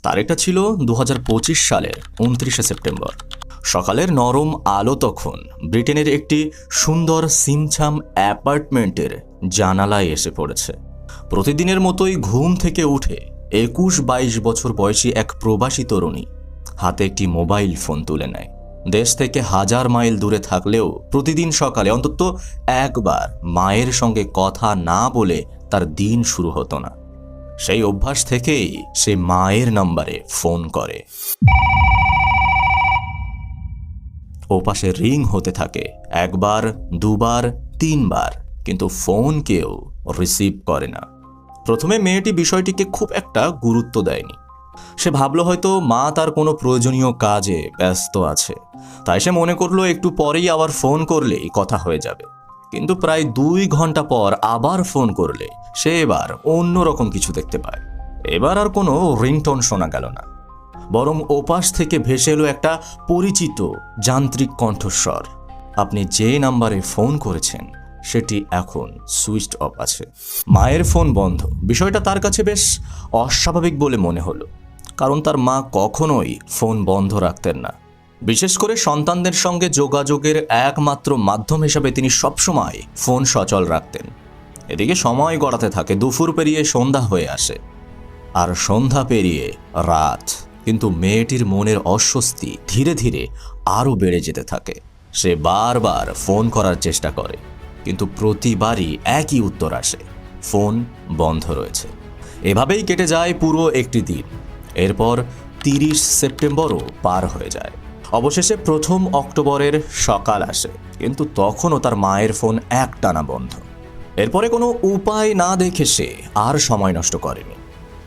তারিখটা ছিল 2025 সালের 29শে সেপ্টেম্বর। সকালের নরম আলো তখন ব্রিটেনের একটি সুন্দর সিমছাম অ্যাপার্টমেন্টের জানালায় এসে পড়েছে। প্রতিদিনের মতোই ঘুম থেকে উঠে 21-22 বছর বয়সী এক প্রবাসী তরুণী হাতে একটি মোবাইল ফোন তুলে নেয়। দেশ থেকে 1000 মাইল দূরে থাকলেও প্রতিদিন সকালে অন্তত একবার মায়ের সঙ্গে কথা না বলে তার দিন শুরু হতো না। সেই অভ্যাস থেকেই সে মায়ের নম্বরে ফোন করে। ওপাশে রিং হতে থাকে, একবার, দুবার, তিনবার, কিন্তু ফোন কেউ রিসিভ করে না। প্রথমে মেয়েটি বিষয়টিকে খুব একটা গুরুত্ব দেয়নি। সে ভাবল হয়তো মা তার কোনো প্রয়োজনীয় কাজে ব্যস্ত আছে, তাই সে মনে করলো একটু পরেই আবার ফোন করলেই কথা হয়ে যাবে। কিন্তু প্রায় 2 ঘন্টা পর আবার ফোন করলে সে এবার অন্যরকম কিছু দেখতে পায়। এবার আর কোনো রিংটোন শোনা গেল না, বরং ওপাশ থেকে ভেসে এলো একটা পরিচিত যান্ত্রিক কণ্ঠস্বর। আপনি যে নাম্বারে ফোন করেছেন সেটি এখন সুইচড অফ আছে। মায়ের ফোন বন্ধ। বিষয়টা তার কাছে বেশ অস্বাভাবিক বলে মনে হলো, কারণ তার মা কখনোই ফোন বন্ধ রাখতেন না। বিশেষ করে সন্তানদের সঙ্গে যোগাযোগের একমাত্র মাধ্যম হিসাবে তিনি সবসময় ফোন সচল রাখতেন। এদিকে সময় গড়াতে থাকে, দুপুর পেরিয়ে সন্ধ্যা হয়ে আসে, আর সন্ধ্যা পেরিয়ে রাত। কিন্তু মেয়েটির মনের অস্বস্তি ধীরে ধীরে আরও বেড়ে যেতে থাকে। সে বারবার ফোন করার চেষ্টা করে, কিন্তু প্রতিবারই একই উত্তর আসে, ফোন বন্ধ রয়েছে। এভাবেই কেটে যায় পুরো একটি দিন। এরপর 30 সেপ্টেম্বরও পার হয়ে যায়। অবশেষে 1 অক্টোবরের সকাল আসে, কিন্তু তখনও তার মায়ের ফোন একটানা বন্ধ। এরপরে কোনো উপায় না দেখে সে আর সময় নষ্ট করেনি।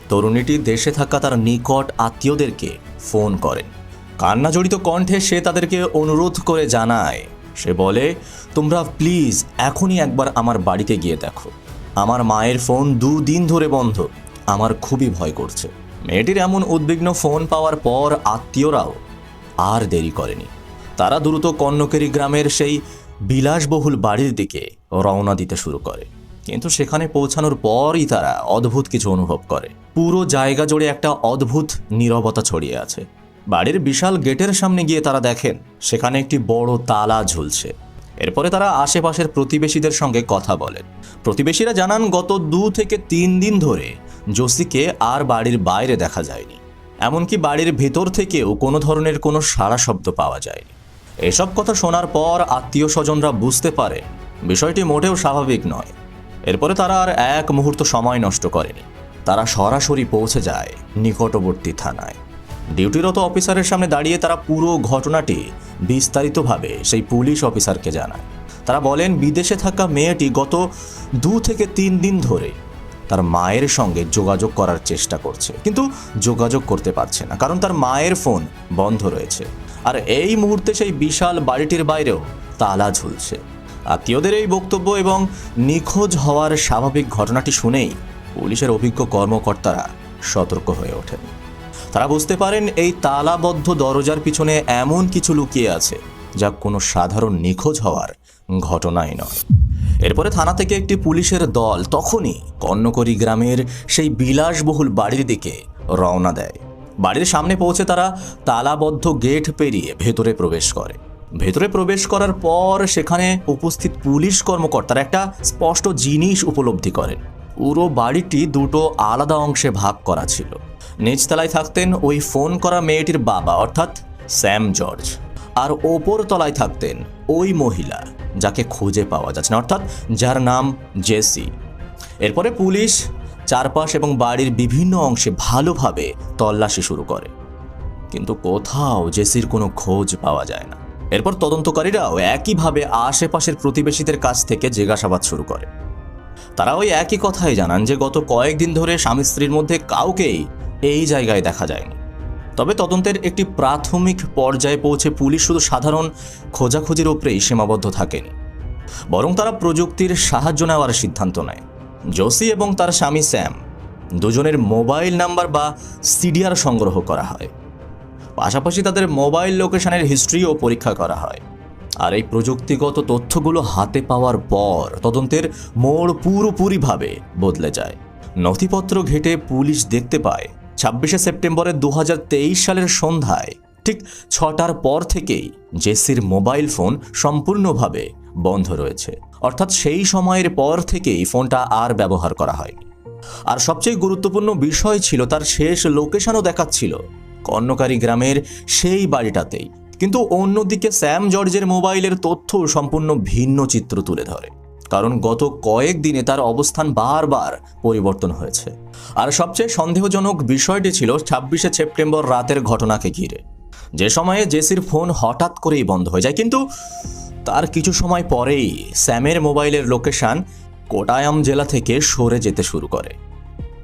তরুণীটি দেশে থাকা তার নিকট আত্মীয়দেরকে ফোন করেন। কান্না জড়িত কণ্ঠে সে তাদেরকে অনুরোধ করে জানায়, সে বলে, তোমরা প্লিজ এখনই একবার আমার বাড়িতে গিয়ে দেখো, আমার মায়ের ফোন 2 দিন ধরে বন্ধ, আমার খুবই ভয় করছে। মেয়েটির এমন উদ্বিগ্ন ফোন পাওয়ার পর আত্মীয়রাও আর দেরি করেনি। তারা দ্রুত কন্যকেরি গ্রামের সেই বিলাসবহুল বাড়ির দিকে রওনা দিতে শুরু করে। কিন্তু সেখানে পৌঁছানোর পরই তারা অদ্ভুত কিছু অনুভব করে। পুরো জায়গা জুড়ে একটা অদ্ভুত নীরবতা ছড়িয়ে আছে। বাড়ির বিশাল গেটের সামনে গিয়ে তারা দেখেন সেখানে একটি বড় তালা ঝুলছে। এরপরে তারা আশেপাশের প্রতিবেশীদের সঙ্গে কথা বলেন। প্রতিবেশীরা জানান গত 2 থেকে 3 দিন ধরে জোসিকে আর বাড়ির বাইরে দেখা যায়নি। এমনকি বাড়ির ভেতর থেকেও কোনো ধরনের কোনো সাড়া শব্দ পাওয়া যায়নি। এসব কথা শোনার পর আত্মীয় স্বজনরা বুঝতে পারে বিষয়টি মোটেও স্বাভাবিক নয়। এরপরে তারা আর এক মুহূর্ত সময় নষ্ট করেনি। তারা সরাসরি পৌঁছে যায় নিকটবর্তী থানায়। ডিউটিরত অফিসারের সামনে দাঁড়িয়ে তারা পুরো ঘটনাটি বিস্তারিতভাবে সেই পুলিশ অফিসারকে জানায়। তারা বলেন বিদেশে থাকা মেয়েটি গত 2 থেকে 3 দিন ধরে তার মায়ের সঙ্গে যোগাযোগ করার চেষ্টা করছে, কিন্তু যোগাযোগ করতে পারছে না, কারণ তার মায়ের ফোন বন্ধ রয়েছে। আর এই মুহূর্তে সেই বিশাল বাড়িটির বাইরেও তালা ঝুলছে। আত্মীয়দের এই বক্তব্য এবং নিখোঁজ হওয়ার স্বাভাবিক ঘটনাটি শুনেই পুলিশের অভিজ্ঞ কর্মকর্তারা সতর্ক হয়ে ওঠেন। তারা বুঝতে পারেন এই তালাবদ্ধ দরজার পিছনে এমন কিছু লুকিয়ে আছে যা কোনো সাধারণ নিখোঁজ হওয়ার ঘটনাই নয়। এরপরে থানা থেকে একটি পুলিশের দল তখনই কন্যকরি গ্রামের সেই বিলাসবহুল বাড়ির দিকে রওনা দেয়। বাড়ির সামনে পৌঁছে তারা তালাবদ্ধ গেট পেরিয়ে ভেতরে প্রবেশ করে। ভেতরে প্রবেশ করার পর সেখানে উপস্থিত পুলিশ কর্মকর্তারা একটা স্পষ্ট জিনিস উপলব্ধি করেন। পুরো বাড়িটি 2টো আলাদা অংশে ভাগ করা ছিল। নিচতলায় থাকতেন ওই ফোন করা মেয়েটির বাবা অর্থাৎ স্যাম জর্জ, আর ওপর তলায় থাকতেন ওই মহিলা যাকে খুঁজে পাওয়া যাচ্ছে না, অর্থাৎ যার নাম জেসি। এরপরে পুলিশ চারপাশ এবং বাড়ির বিভিন্ন অংশে ভালোভাবে তল্লাশি শুরু করে, কিন্তু কোথাও জেসির কোনো খোঁজ পাওয়া যায় না। এরপর তদন্তকারীরাও একইভাবে আশেপাশের প্রতিবেশীদের কাছ থেকে জিজ্ঞাসাবাদ শুরু করে। তারা ওই একই কথাই জানান যে গত কয়েকদিন ধরে স্বামী স্ত্রীর মধ্যে কাউকেই এই জায়গায় দেখা যায়নি। তবে তদন্তের একটি প্রাথমিক পর্যায়ে পৌঁছে পুলিশ শুধু সাধারণ খোঁজাখুঁজির উপরেই সীমাবদ্ধ থাকেনি, বরং তারা প্রযুক্তির সাহায্য নেওয়ার সিদ্ধান্ত নেয়। জোসি এবং তার স্বামী স্যাম দুজনের মোবাইল নাম্বার বা সিডিআর সংগ্রহ করা হয়। পাশাপাশি তাদের মোবাইল লোকেশনের হিস্ট্রিও পরীক্ষা করা হয়। আর এই প্রযুক্তিগত তথ্যগুলো হাতে পাওয়ার পর তদন্তের মোড় পুরোপুরিভাবে বদলে যায়। নথিপত্র ঘেঁটে পুলিশ দেখতে পায় 26শে সেপ্টেম্বরের 2023 সালের সন্ধ্যায় ঠিক 6টার পর থেকেই জেসির মোবাইল ফোন সম্পূর্ণভাবে বন্ধ রয়েছে, অর্থাৎ সেই সময়ের পর থেকেই ফোনটা আর ব্যবহার করা হয়নি। আর সবচেয়ে গুরুত্বপূর্ণ বিষয় ছিল তার শেষ লোকেশনও দেখাচ্ছিল কর্ণকারী গ্রামের সেই বাড়িটাতেই। কিন্তু অন্যদিকে স্যাম জর্জের মোবাইলের তথ্য সম্পূর্ণ ভিন্ন চিত্র তুলে ধরে, কারণ গত কয়েকদিনে তার অবস্থান বারবার পরিবর্তন হয়েছে। আর সবচেয়ে সন্দেহজনক বিষয়টি ছিল 26শে সেপ্টেম্বর রাতের ঘটনাকে ঘিরে, যে সময়ে জেসির ফোন হঠাৎ করেই বন্ধ হয়ে যায়। কিন্তু তার কিছু সময় পরেই স্যামের মোবাইলের লোকেশন কোটায়াম জেলা থেকে সরে যেতে শুরু করে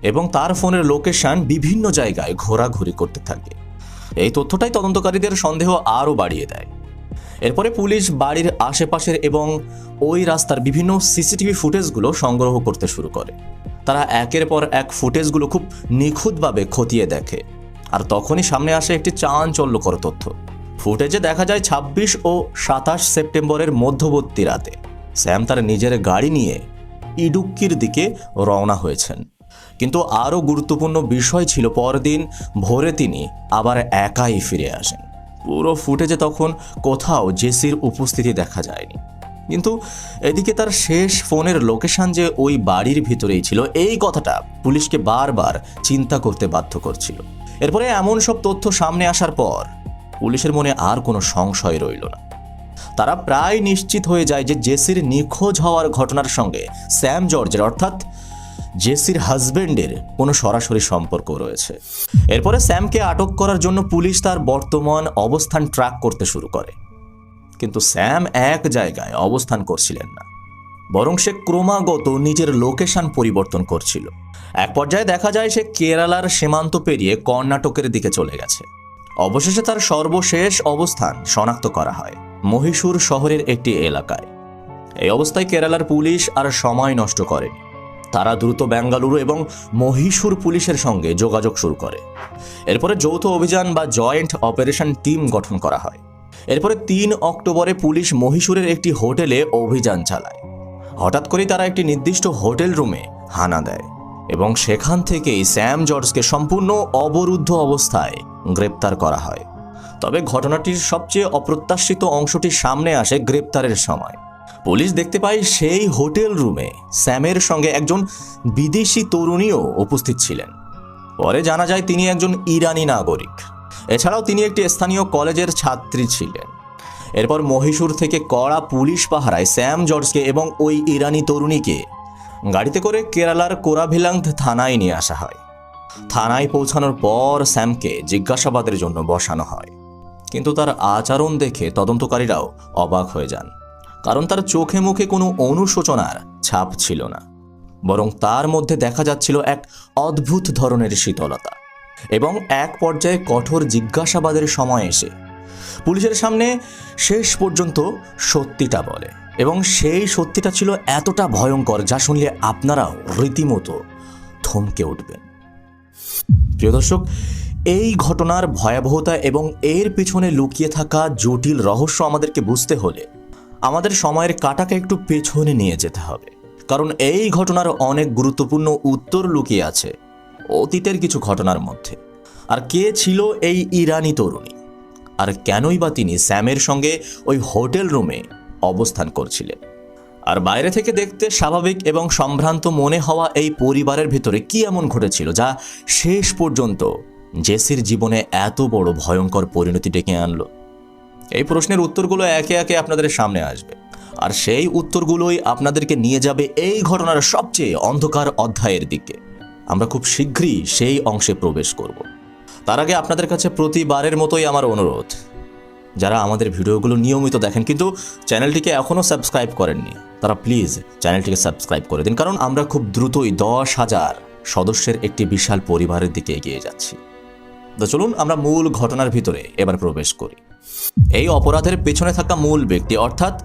এবং তার ফোনের লোকেশন বিভিন্ন জায়গায় ঘোরাঘুরি করতে থাকে। এই তথ্যটাই তদন্তকারীদের সন্দেহ আরও বাড়িয়ে দেয়। এরপরে পুলিশ বাড়ির আশেপাশের এবং ওই রাস্তার বিভিন্ন সিসিটিভি ফুটেজগুলো সংগ্রহ করতে শুরু করে। তারা একের পর এক ফুটেজগুলো খুব নিখুঁতভাবে খতিয়ে দেখে, আর তখনই সামনে আসে একটি চাঞ্চল্যকর তথ্য। ফুটেজে দেখা যায় 26 ও 27 সেপ্টেম্বরের মধ্যবর্তী রাতে স্যাম তার নিজের গাড়ি নিয়ে ইডুক্কির দিকে রওনা হয়েছেন। কিন্তু আরও গুরুত্বপূর্ণ বিষয় ছিল পরদিন ভোরে তিনি আবার একাই ফিরে আসেন। পুরো ফুটেজে তখন কোথাও জেসির উপস্থিতি দেখা যায়নি, কিন্তু এদিকে তার শেষ ফোনের লোকেশন যে ওই বাড়ির ভিতরেই ছিল, এই কথাটা পুলিশকে বারবার চিন্তা করতে বাধ্য করছিল। এরপরে এমন সব তথ্য সামনে আসার পর পুলিশের মনে আর কোনো সংশয় রইল না। তারা প্রায় নিশ্চিত হয়ে যায় যে জেসির নিখোঁজ হওয়ার ঘটনার সঙ্গে স্যাম জর্জের অর্থাৎ জেসির হাজবেন্ডের কোনো সরাসরি সম্পর্ক রয়েছে। এরপরে স্যামকে আটক করার জন্য পুলিশ তার বর্তমান অবস্থান ট্র্যাক করতে শুরু করে, কিন্তু স্যাম এক জায়গায় অবস্থান করছিলেন না, বরং সে ক্রমাগত নিজের লোকেশন পরিবর্তন করছিল। এক পর্যায়ে দেখা যায় সে কেরালার সীমান্ত পেরিয়ে কর্ণাটকের দিকে চলে গেছে। অবশেষে তার সর্বশেষ অবস্থান শনাক্ত করা হয় মহীশূর শহরের একটি এলাকায়। এই অবস্থায় কেরালার পুলিশ আর সময় নষ্ট করেনি। তারা দ্রুত বেঙ্গালুরু এবং মহীশূর পুলিশের সঙ্গে যোগাযোগ শুরু করে। এরপরে যৌথ অভিযান বা জয়েন্ট অপারেশন টিম গঠন করা হয়। এরপরে 3 অক্টোবরে পুলিশ মহীশূরের একটি হোটেলে অভিযান চালায়। হঠাৎ করেই তারা একটি নির্দিষ্ট হোটেল রুমে হানা দেয় এবং সেখান থেকেই স্যাম জর্জকে সম্পূর্ণ অবরুদ্ধ অবস্থায় গ্রেপ্তার করা হয়। তবে ঘটনাটির সবচেয়ে অপ্রত্যাশিত অংশটি সামনে আসে গ্রেপ্তারের সময়। পুলিশ দেখতে পায় সেই হোটেল রুমে স্যামের সঙ্গে একজন বিদেশি তরুণীও উপস্থিত ছিলেন। পরে জানা যায় তিনি একজন ইরানি নাগরিক। এছাড়াও তিনি একটি স্থানীয় কলেজের ছাত্রী ছিলেন। এরপর মহীশূর থেকে কড়া পুলিশ পাহারায় স্যাম জর্জকে এবং ওই ইরানি তরুণীকে গাড়িতে করে কেরালার কোরাভিলাঙ্গ থানায় নিয়ে আসা হয়। থানায় পৌঁছানোর পর স্যামকে জিজ্ঞাসাবাদের জন্য বসানো হয়, কিন্তু তার আচরণ দেখে তদন্তকারীরাও অবাক হয়ে যান, কারণ তার চোখে মুখে কোনো অনুশোচনার ছাপ ছিল না, বরং তার মধ্যে দেখা যাচ্ছিল এক অদ্ভুত ধরনের শীতলতা। এবং এক পর্যায়ে কঠোর জিজ্ঞাসাবাদের সময় এসে পুলিশের সামনে শেষ পর্যন্ত সত্যিটা বলে, এবং সেই সত্যিটা ছিল এতটা ভয়ঙ্কর যা শুনলে আপনারাও রীতিমতো থমকে উঠবেন। প্রিয় দর্শক, এই ঘটনার ভয়াবহতা এবং এর পিছনে লুকিয়ে থাকা জটিল রহস্য আমাদেরকে বুঝতে হলে আমাদের সময়ের কাঁটাকে একটু পেছনে নিয়ে যেতে হবে, কারণ এই ঘটনার অনেক গুরুত্বপূর্ণ উত্তর লুকিয়ে আছে অতীতের কিছু ঘটনার মধ্যে। আর কে ছিল এই ইরানি তরুণী, আর কেনই বা তিনি স্যামের সঙ্গে ওই হোটেল রুমে অবস্থান করছিলেন? আর বাইরে থেকে দেখতে স্বাভাবিক এবং সম্ভ্রান্ত মনে হওয়া এই পরিবারের ভিতরে কি এমন ঘটেছিল যা শেষ পর্যন্ত জেসির জীবনে এত বড় ভয়ঙ্কর পরিণতি ডেকে আনলো? এই প্রশ্নের উত্তরগুলো একে একে আপনাদের সামনে আসবে, আর সেই উত্তরগুলোই আপনাদেরকে নিয়ে যাবে এই ঘটনার সবচেয়ে অন্ধকার অধ্যায়ের দিকে। আমরা খুব শীঘ্রই সেই অংশে প্রবেশ করব। তার আগে আপনাদের কাছে প্রতিবারের মতোই আমার অনুরোধ, যারা আমাদের ভিডিওগুলো নিয়মিত দেখেন কিন্তু চ্যানেলটিকে এখনও সাবস্ক্রাইব করেননি, তারা প্লিজ চ্যানেলটিকে সাবস্ক্রাইব করে দিন, কারণ আমরা খুব দ্রুতই 10,000 সদস্যের একটি বিশাল পরিবারের দিকে এগিয়ে যাচ্ছি। তো চলুন আমরা মূল ঘটনার ভিতরে এবার প্রবেশ করি। এই অপরাধের পেছনে থাকা মূল ব্যক্তি অর্থাৎ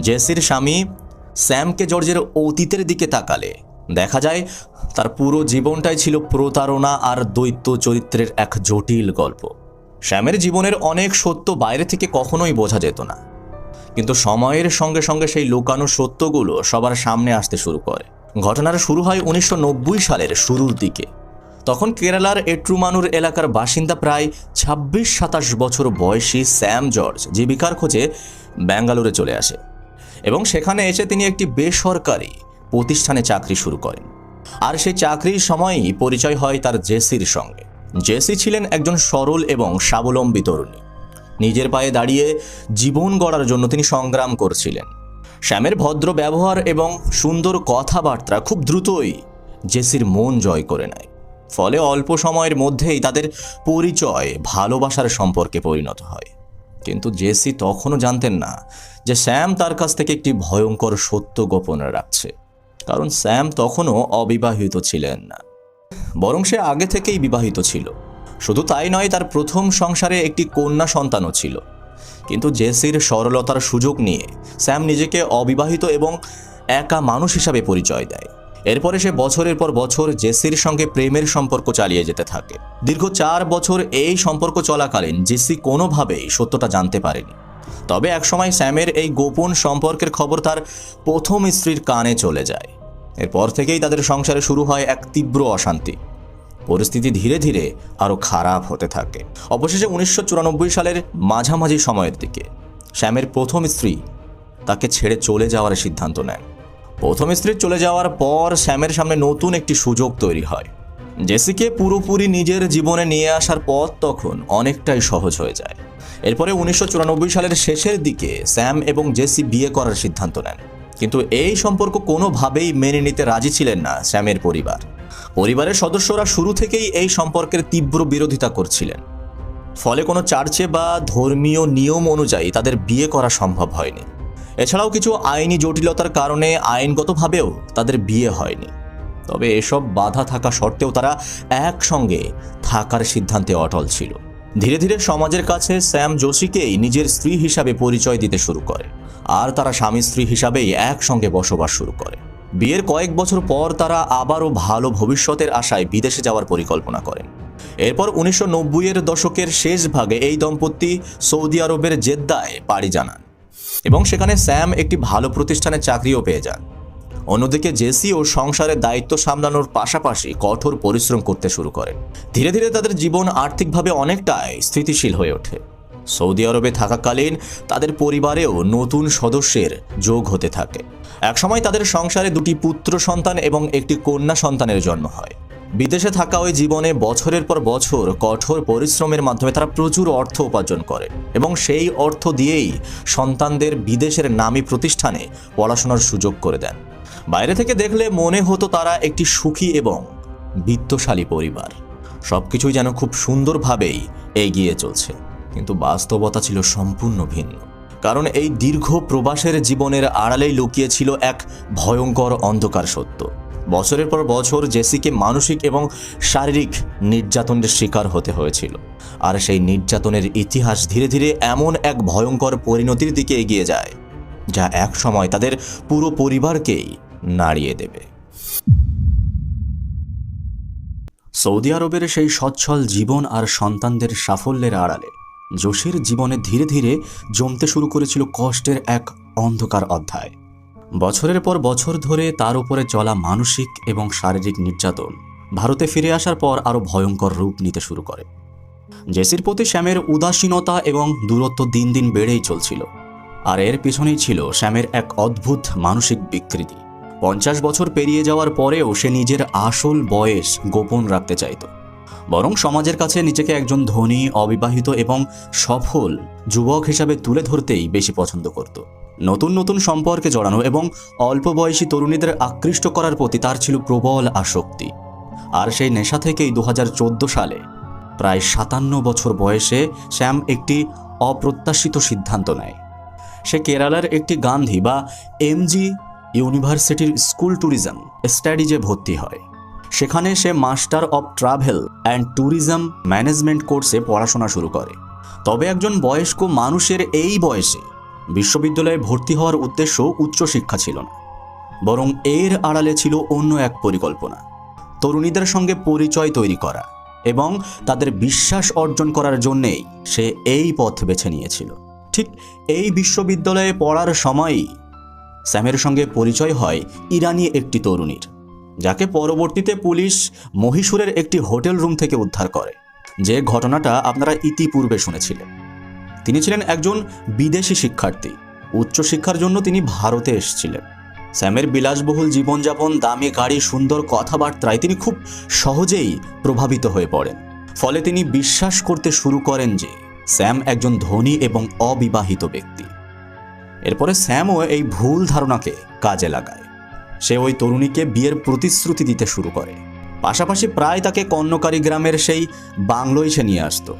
জেসির স্বামী স্যামকে জর্জের অতীতের দিকে তাকালে দেখা যায় তার পুরো জীবনটাই ছিল প্রতারণা আর দ্বৈত চরিত্রের এক জটিল গল্প। স্যামের জীবনের অনেক সত্য বাইরে থেকে কখনোই বোঝা যেত না, কিন্তু সময়ের সঙ্গে সঙ্গে সেই লুকানো সত্যগুলো সবার সামনে আসতে শুরু করে। ঘটনার শুরু হয় 1990 সালের শুরুর দিকে। তখন কেরালার এট্রুমানুর এলাকার বাসিন্দা প্রায় 26-27 বছর বয়সী স্যাম জর্জ জীবিকার খোঁজে ব্যাঙ্গালোরে চলে আসে এবং সেখানে এসে তিনি একটি বেসরকারি প্রতিষ্ঠানে চাকরি শুরু করেন। আর সেই চাকরির সময়ই পরিচয় হয় তার জেসির সঙ্গে। জেসি ছিলেন একজন সরল এবং স্বাবলম্বী তরুণী। নিজের পায়ে দাঁড়িয়ে জীবন গড়ার জন্য তিনি সংগ্রাম করছিলেন। স্যামের ভদ্র ব্যবহার এবং সুন্দর কথাবার্তা খুব দ্রুতই জেসির মন জয় করে নেয়। ফলে অল্প সময়ের মধ্যেই তাদের পরিচয় ভালোবাসার সম্পর্কে পরিণত হয়। কিন্তু জেসি তখনও জানতেন না যে স্যাম তার কাছ থেকে একটি ভয়ঙ্কর সত্য গোপন রাখছে। কারণ স্যাম তখনও অবিবাহিত ছিলেন না, বরং সে আগে থেকেই বিবাহিত ছিল। শুধু তাই নয়, তার প্রথম সংসারে একটি কন্যা সন্তানও ছিল। কিন্তু জেসির সরলতার সুযোগ নিয়ে স্যাম নিজেকে অবিবাহিত এবং একা মানুষ হিসাবে পরিচয় দেয়। এরপরে সে বছরের পর বছর জেসির সঙ্গে প্রেমের সম্পর্ক চালিয়ে যেতে থাকে। দীর্ঘ 4 বছর এই সম্পর্ক চলাকালীন জেসি কোনোভাবেই সত্যটা জানতে পারেনি। তবে একসময় স্যামের এই গোপন সম্পর্কের খবর তার প্রথম স্ত্রীর কানে চলে যায়। এরপর থেকেই তাদের সংসারে শুরু হয় এক তীব্র অশান্তি। পরিস্থিতি ধীরে ধীরে আরও খারাপ হতে থাকে। অবশেষে 1994 সালের মাঝামাঝি সময়ের দিকে স্যামের প্রথম স্ত্রী তাকে ছেড়ে চলে যাওয়ার সিদ্ধান্ত নেন। প্রথম স্ত্রী চলে যাওয়ার পর স্যামের সামনে নতুন একটি সুযোগ তৈরি হয়। জেসিকে পুরোপুরি নিজের জীবনে নিয়ে আসার পথ তখন অনেকটাই সহজ হয়ে যায়। এরপরে 1994 সালের শেষের দিকে স্যাম এবং জেসি বিয়ে করার সিদ্ধান্ত নেন। কিন্তু এই সম্পর্ক কোনোভাবেই মেনে নিতে রাজি ছিলেন না স্যামের পরিবার। পরিবারের সদস্যরা শুরু থেকেই এই সম্পর্কের তীব্র বিরোধিতা করছিলেন। ফলে কোনো চার্চে বা ধর্মীয় নিয়ম অনুযায়ী তাদের বিয়ে করা সম্ভব হয়নি। এছাড়াও কিছু আইনি জটিলতার কারণে আইনগতভাবেও তাদের বিয়ে হয়নি। তবে এসব বাধা থাকা সত্ত্বেও তারা একসঙ্গে থাকার সিদ্ধান্তে অটল ছিল। ধীরে ধীরে সমাজের কাছে স্যাম জোশিকেই নিজের স্ত্রী হিসাবে পরিচয় দিতে শুরু করে, আর তারা স্বামী স্ত্রী হিসাবেই একসঙ্গে বসবাস শুরু করে। বিয়ের কয়েক বছর পর তারা আবারও ভালো ভবিষ্যতের আশায় বিদেশে যাওয়ার পরিকল্পনা করেন। এরপর 1990-এর দশকের শেষ ভাগে এই দম্পতি সৌদি আরবের জেদ্দায় পাড়ি জানান এবং সেখানে স্যাম একটি ভালো প্রতিষ্ঠানে চাকরিও পেয়ে যান। অন্যদিকে জেসিও সংসারের দায়িত্ব সামলানোর পাশাপাশি কঠোর পরিশ্রম করতে শুরু করেন। ধীরে ধীরে তাদের জীবন আর্থিকভাবে অনেকটাই স্থিতিশীল হয়ে ওঠে। সৌদি আরবে থাকাকালীন তাদের পরিবারেও নতুন সদস্যের যোগ হতে থাকে। একসময় তাদের সংসারে 2টি পুত্র সন্তান এবং একটি কন্যা সন্তানের জন্ম হয়। বিদেশে থাকা ওই জীবনে বছরের পর বছর কঠোর পরিশ্রমের মাধ্যমে তারা প্রচুর অর্থ উপার্জন করে এবং সেই অর্থ দিয়েই সন্তানদের বিদেশের নামী প্রতিষ্ঠানে পড়াশোনার সুযোগ করে দেন। বাইরে থেকে দেখলে মনে হতো তারা একটি সুখী এবং বিত্তশালী পরিবার। সবকিছুই যেন খুব সুন্দরভাবেই এগিয়ে চলছে, কিন্তু বাস্তবতা ছিল সম্পূর্ণ ভিন্ন। কারণ এই দীর্ঘ প্রবাসের জীবনের আড়ালেই লুকিয়ে ছিল এক ভয়ঙ্কর অন্ধকার সত্য। বছরের পর বছর জেসিকে মানসিক এবং শারীরিক নির্যাতনের শিকার হতে হয়েছিল। আর সেই নির্যাতনের ইতিহাস ধীরে ধীরে এমন এক ভয়ঙ্কর পরিণতির দিকে এগিয়ে যায় যা এক সময় তাদের পুরো পরিবারকেই নাড়িয়ে দেবে। সৌদি আরবের সেই সচ্ছল জীবন আর সন্তানদের সাফল্যের আড়ালে জোশির জীবনে ধীরে ধীরে জমতে শুরু করেছিল কষ্টের এক অন্ধকার অধ্যায়। বছরের পর বছর ধরে তার উপরে চলা মানসিক এবং শারীরিক নির্যাতন ভারতে ফিরে আসার পর আরও ভয়ঙ্কর রূপ নিতে শুরু করে। জেসির প্রতি স্যামের উদাসীনতা এবং দূরত্ব দিন দিন বেড়েই চলছিল। আর এর পিছনেই ছিল স্যামের এক অদ্ভুত মানসিক বিকৃতি। 50 বছর পেরিয়ে যাওয়ার পরেও সে নিজের আসল বয়স গোপন রাখতে চাইত, বরং সমাজের কাছে নিজেকে একজন ধনী, অবিবাহিত এবং সফল যুবক হিসাবে তুলে ধরতেই বেশি পছন্দ করত। নতুন নতুন সম্পর্কে জড়ানো এবং অল্প বয়সী তরুণীদের আকৃষ্ট করার প্রতি তার ছিল প্রবল আসক্তি। আর সেই নেশা থেকেই 2014 সালে প্রায় 57 বছর বয়সে স্যাম একটি অপ্রত্যাশিত সিদ্ধান্ত নেয়। সে কেরালার একটি গান্ধী বা এমজি ইউনিভার্সিটির স্কুল ট্যুরিজম স্টাডিজে ভর্তি হয়। সেখানে সে master of travel and tourism management কোর্সে পড়াশোনা শুরু করে। তবে একজন বয়স্ক মানুষের এই বয়সে বিশ্ববিদ্যালয়ে ভর্তি হওয়ার উদ্দেশ্য উচ্চশিক্ষা ছিল না, বরং এর আড়ালে ছিল অন্য এক পরিকল্পনা, তরুণীদের সঙ্গে পরিচয় তৈরি করা এবং তাদের বিশ্বাস অর্জন করার জন্যেই সে এই পথ বেছে নিয়েছিল। ঠিক এই বিশ্ববিদ্যালয়ে পড়ার সময়ই স্যামের সঙ্গে পরিচয় হয় ইরানি একটি তরুণীর, যাকে পরবর্তীতে পুলিশ মহীশূরের একটি হোটেল রুম থেকে উদ্ধার করে, যে ঘটনাটা আপনারা ইতিপূর্বে শুনেছিলেন। তিনি ছিলেন একজন বিদেশি শিক্ষার্থী। উচ্চশিক্ষার জন্য তিনি ভারতে এসেছিলেন। স্যামের বিলাসবহুল জীবনযাপন, দামি গাড়ি, সুন্দর কথাবার্তায় তিনি খুব সহজেই প্রভাবিত হয়ে পড়েন। ফলে তিনি বিশ্বাস করতে শুরু করেন যে স্যাম একজন ধনী এবং অবিবাহিত ব্যক্তি। এরপরে স্যামও এই ভুল ধারণাকে কাজে লাগায়। সে ওই তরুণীকে বিয়ের প্রতিশ্রুতি দিতে শুরু করে। পাশাপাশি প্রায় তাকে কর্ণকারী গ্রামের সেই বাংলোয় সে নিয়ে আসতো।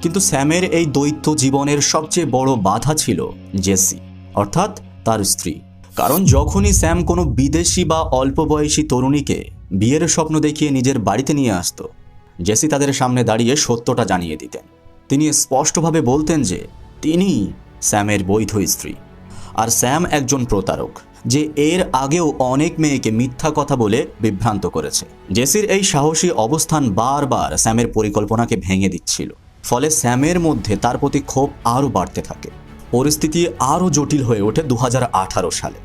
কিন্তু স্যামের এই দ্বৈত জীবনের সবচেয়ে বড় বাধা ছিল জেসি, অর্থাৎ তার স্ত্রী। কারণ যখনই স্যাম কোনো বিদেশি বা অল্প বয়সী তরুণীকে বিয়ের স্বপ্ন দেখিয়ে নিজের বাড়িতে নিয়ে আসতো, জেসি তাদের সামনে দাঁড়িয়ে সত্যটা জানিয়ে দিতেন। তিনি স্পষ্টভাবে বলতেন যে তিনি স্যামের বৈধ স্ত্রী, আর স্যাম একজন প্রতারক, যে এর আগেও অনেক মেয়েকে মিথ্যা কথা বলে বিভ্রান্ত করেছে। জেসির এই সাহসী অবস্থান বারবার স্যামের পরিকল্পনাকে ভেঙে দিচ্ছিল। ফলে স্যামের মধ্যে তার প্রতি ক্ষোভ আরও বাড়তে থাকে। পরিস্থিতি আরও জটিল হয়ে ওঠে 2018 সালে।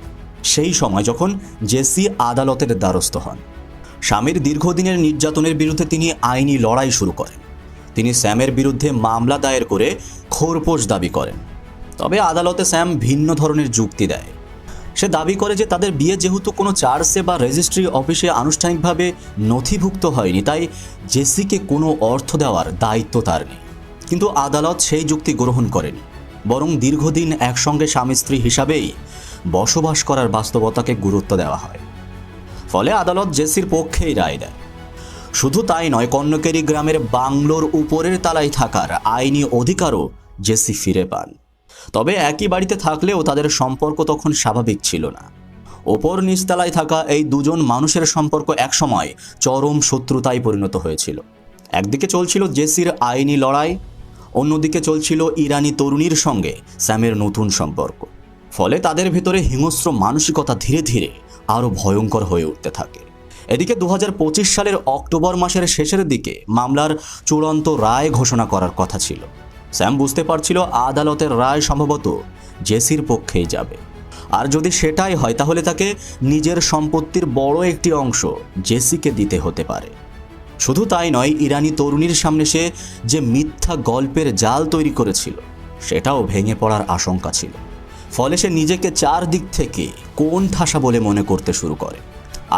সেই সময় যখন জেসি আদালতের দ্বারস্থ হন। স্বামীর দীর্ঘদিনের নির্যাতনের বিরুদ্ধে তিনি আইনি লড়াই শুরু করেন। তিনি স্যামের বিরুদ্ধে মামলা দায়ের করে খোরপোশ দাবি করেন। তবে আদালতে স্যাম ভিন্ন ধরনের যুক্তি দেয়। সে দাবি করে যে তাদের বিয়ে যেহেতু কোনো চার্চে বা রেজিস্ট্রি অফিসে আনুষ্ঠানিকভাবে নথিভুক্ত হয়নি, তাই জেসিকে কোনো অর্থ দেওয়ার দায়িত্ব তার নেই। কিন্তু আদালত সেই যুক্তি গ্রহণ করেনি, বরং দীর্ঘদিন একসঙ্গে স্বামী স্ত্রী হিসাবেই বসবাস করার বাস্তবতাকে গুরুত্ব দেওয়া হয়। ফলে আদালত জেসির পক্ষেই রায় দেয়। শুধু তাই নয়, কর্ণকারী গ্রামের বাংলোর উপরের তলায় থাকার আইনি অধিকারও জেসি ফিরে পান। তবে একই বাড়িতে থাকলেও তাদের সম্পর্ক তখন স্বাভাবিক ছিল না। ওপর নিচতলায় থাকা এই দুজন মানুষের সম্পর্ক একসময় চরম শত্রুতায় পরিণত হয়েছিল। একদিকে চলছিল জেসির আইনি লড়াই, অন্যদিকে চলছিল ইরানি তরুণীর সঙ্গে স্যামের নতুন সম্পর্ক। ফলে তাদের ভেতরে হিংস্র মানসিকতা ধীরে ধীরে আরও ভয়ঙ্কর হয়ে উঠতে থাকে। এদিকে 2025 সালের অক্টোবর মাসের শেষের দিকে মামলার চূড়ান্ত রায় ঘোষণা করার কথা ছিল। স্যাম বুঝতে পারছিল আদালতের রায় সম্ভবত জেসির পক্ষেই যাবে, আর যদি সেটাই হয় তাহলে তাকে নিজের সম্পত্তির বড় একটি অংশ জেসিকে দিতে হতে পারে। শুধু তাই নয়, ইরানি তরুণীর সামনে সে যে মিথ্যা গল্পের জাল তৈরি করেছিল সেটাও ভেঙে পড়ার আশঙ্কা ছিল। ফলে সে নিজেকে চারদিক থেকে কোণঠাসা বলে মনে করতে শুরু করে।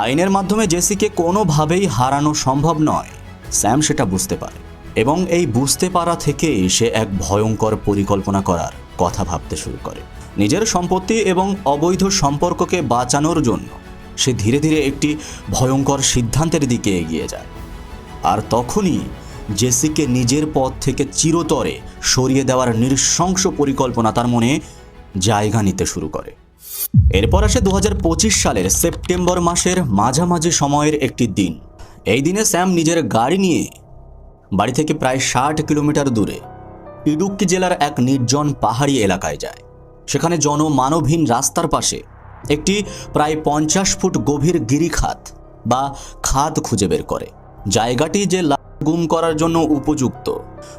আইনের মাধ্যমে জেসিকে কোনোভাবেই হারানো সম্ভব নয়, স্যাম সেটা বুঝতে পারে, এবং এই বুঝতে পারা থেকেই সে এক ভয়ঙ্কর পরিকল্পনা করার কথা ভাবতে শুরু করে। নিজের সম্পত্তি এবং অবৈধ সম্পর্ককে বাঁচানোর জন্য সে ধীরে ধীরে একটি ভয়ঙ্কর সিদ্ধান্তের দিকে এগিয়ে যায়। আর তখনই জেসিকে নিজের পথ থেকে চিরতরে সরিয়ে দেওয়ার নৃশংস পরিকল্পনা তার মনে জায়গা নিতে শুরু করে। এরপর আসে 2025 সালের সেপ্টেম্বর মাসের মাঝামাঝি সময়ের একটি দিন। এই দিনে স্যাম নিজের গাড়ি নিয়ে বাড়ি থেকে প্রায় 60 কিলোমিটার দূরে ইডুক্কি জেলার এক নির্জন পাহাড়ি এলাকায় যায়। সেখানে জনমানবহীন রাস্তার পাশে একটি প্রায় 50 ফুট গভীর গিরিখাত বা খাদ খুঁজে বের করে। জায়গাটি যে গুম করার জন্য উপযুক্ত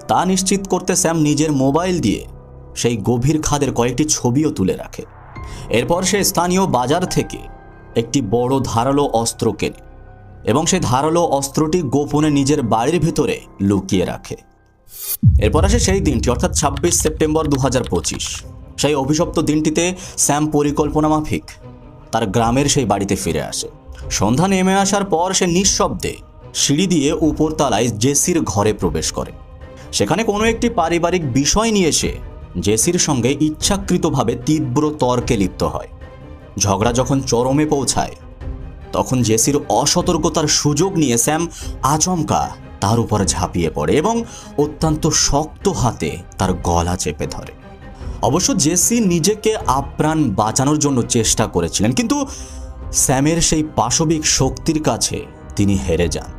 তা নিশ্চিত করতে স্যাম নিজের মোবাইল দিয়ে সেই গভীর খাদের কয়েকটি ছবিও তুলে রাখে। এরপর সে স্থানীয় বাজার থেকে একটি বড় ধারালো অস্ত্র কেনে এবং সেই ধারালো অস্ত্রটি গোপনে নিজের বাড়ির ভেতরে লুকিয়ে রাখে। এরপর আসে সেই দিনটি, অর্থাৎ 26 সেপ্টেম্বর 2025। সেই অভিশপ্ত দিনটিতে স্যাম পরিকল্পনা মাফিক তার গ্রামের সেই বাড়িতে ফিরে আসে। সন্ধ্যা নেমে আসার পর সে নিঃশব্দে সিঁড়ি দিয়ে উপরতলায় জেসির ঘরে প্রবেশ করে। সেখানে কোনো একটি পারিবারিক বিষয় নিয়ে সে জেসির সঙ্গে ইচ্ছাকৃতভাবে তীব্র তর্কে লিপ্ত হয়। ঝগড়া যখন চরমে পৌঁছায় তখন জেসির অসতর্কতার সুযোগ নিয়ে স্যাম আচমকা তার উপর ঝাঁপিয়ে পড়ে এবং অত্যন্ত শক্ত হাতে তার গলা চেপে ধরে। অবশ্য জেসি নিজেকে আপ্রাণ বাঁচানোর জন্য চেষ্টা করেছিলেন, কিন্তু স্যামের সেই পাশবিক শক্তির কাছে তিনি হেরে যান।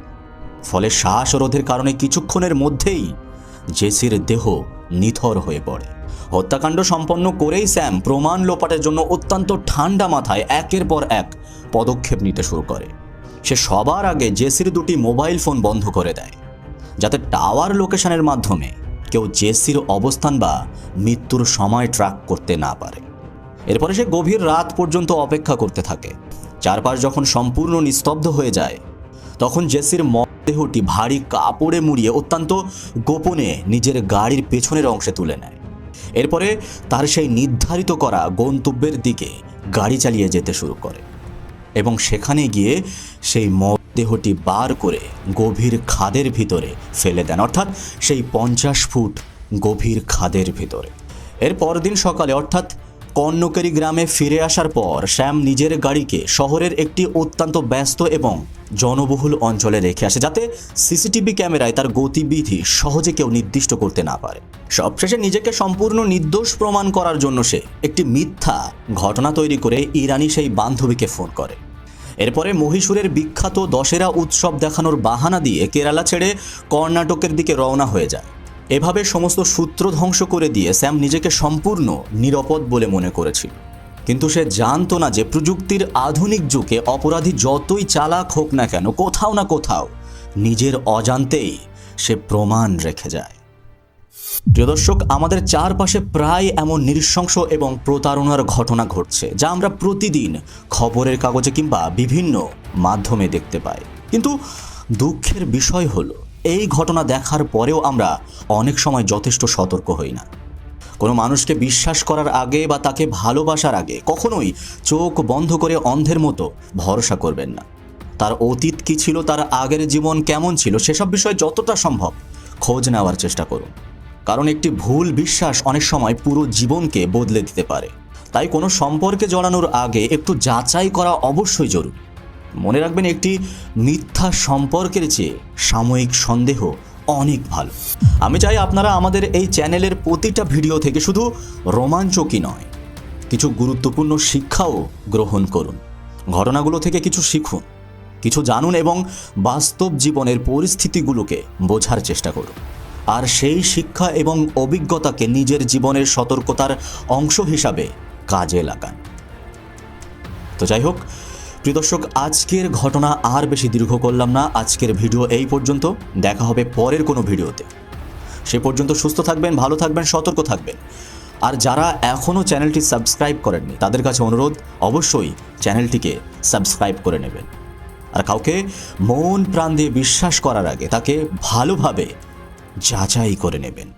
ফলে শ্বাসরোধের কারণে কিছুক্ষণের মধ্যেই জেসির দেহ নিথর হয়ে পড়ে। হত্যাকাণ্ড সম্পন্ন করেই স্যাম প্রমাণ লোপাটের জন্য অত্যন্ত ঠান্ডা মাথায় একের পর এক পদক্ষেপ নিতে শুরু করে। সে সবার আগে জেসির দুটি মোবাইল ফোন বন্ধ করে দেয়, যাতে টাওয়ার লোকেশনের মাধ্যমে কেউ জেসির অবস্থান বা মৃত্যুর সময় ট্র্যাক করতে না পারে। এরপরে সে গভীর রাত পর্যন্ত অপেক্ষা করতে থাকে। চারপাশ যখন সম্পূর্ণ নিস্তব্ধ হয়ে যায় তখন জেসির মরদেহটি ভারী কাপড়ে মুড়িয়ে অত্যন্ত গোপনে নিজের গাড়ির পেছনের অংশে তুলে নেয়। এরপরে তার সেই নির্ধারিত করা গন্তব্যের দিকে গাড়ি চালিয়ে যেতে শুরু করে এবং সেখানে গিয়ে সেই মরদেহটি বার করে গভীর খাদের ভিতরে ফেলে দেন, অর্থাৎ সেই 50 ফুট গভীর খাদের ভিতরে। এর পরদিন সকালে অর্থাৎ কর্ণকেরি গ্রামে ফিরে আসার পর স্যাম নিজের গাড়িকে শহরের একটি অত্যন্ত ব্যস্ত এবং জনবহুল অঞ্চলে রেখে আসে, যাতে সিসিটিভি ক্যামেরায় তার গতিবিধি সহজে কেউ নির্দিষ্ট করতে না পারে। সবশেষে নিজেকে সম্পূর্ণ নির্দোষ প্রমাণ করার জন্য সে একটি মিথ্যা ঘটনা তৈরি করে ইরানি সেই বান্ধবীকে ফোন করে। এরপরে মহীশূরের বিখ্যাত দশেরা উৎসব দেখানোর বাহানা দিয়ে কেরালা ছেড়ে কর্ণাটকের দিকে রওনা হয়ে যায়। এভাবে সমস্ত সূত্র ধ্বংস করে দিয়ে স্যাম নিজেকে সম্পূর্ণ নিরাপদ বলে মনে করেছিল, কিন্তু সে জানতো না যে প্রযুক্তির আধুনিক যুগে অপরাধী যতই চালাক হোক না কেন কোথাও না কোথাও নিজের অজান্তেই সে প্রমাণ রেখে যায়। প্রিয় দর্শক, আমাদের চারপাশে প্রায় এমন নৃশংস এবং প্রতারণার ঘটনা ঘটছে যা আমরা প্রতিদিন খবরের কাগজে কিংবা বিভিন্ন মাধ্যমে দেখতে পাই। কিন্তু দুঃখের বিষয় হলো এই ঘটনা দেখার পরেও আমরা অনেক সময় যথেষ্ট সতর্ক হই না। কোনো মানুষকে বিশ্বাস করার আগে বা তাকে ভালোবাসার আগে কখনোই চোখ বন্ধ করে অন্ধের মতো ভরসা করবেন না। তার অতীত কী ছিল, তার আগের জীবন কেমন ছিল, সেসব বিষয়ে যতটা সম্ভব খোঁজ নেওয়ার চেষ্টা করুন, কারণ একটি ভুল বিশ্বাস অনেক সময় পুরো জীবনকে বদলে দিতে পারে। তাই কোনো সম্পর্কে জড়ানোর আগে একটু যাচাই করা অবশ্যই জরুরি। মনে রাখবেন, একটি মিথ্যা সম্পর্কের চেয়ে সাময়িক সন্দেহ অনেক ভালো। আমি চাই আপনারা আমাদের এই চ্যানেলের প্রতিটা ভিডিও থেকে শুধু রোমাঞ্চকই নয়, কিছু গুরুত্বপূর্ণ শিক্ষাও গ্রহণ করুন। ঘটনাগুলো থেকে কিছু শিখুন, কিছু জানুন এবং বাস্তব জীবনের পরিস্থিতিগুলোকে বোঝার চেষ্টা করুন। আর সেই শিক্ষা এবং অভিজ্ঞতাকে নিজের জীবনের সতর্কতার অংশ হিসাবে কাজে লাগান। তো যাই হোক প্রিয় দর্শক, আজকের ঘটনা আর বেশি দীর্ঘ করলাম না। আজকের ভিডিও এই পর্যন্ত। দেখা হবে পরের কোনো ভিডিওতে। সে পর্যন্ত সুস্থ থাকবেন, ভালো থাকবেন, সতর্ক থাকবেন। আর যারা এখনও চ্যানেলটি সাবস্ক্রাইব করেননি তাদের কাছে অনুরোধ, অবশ্যই চ্যানেলটিকে সাবস্ক্রাইব করে নেবেন। আর কাউকে মন প্রাণ দিয়ে বিশ্বাস করার আগে তাকে ভালোভাবে যাচাই করে নেবেন।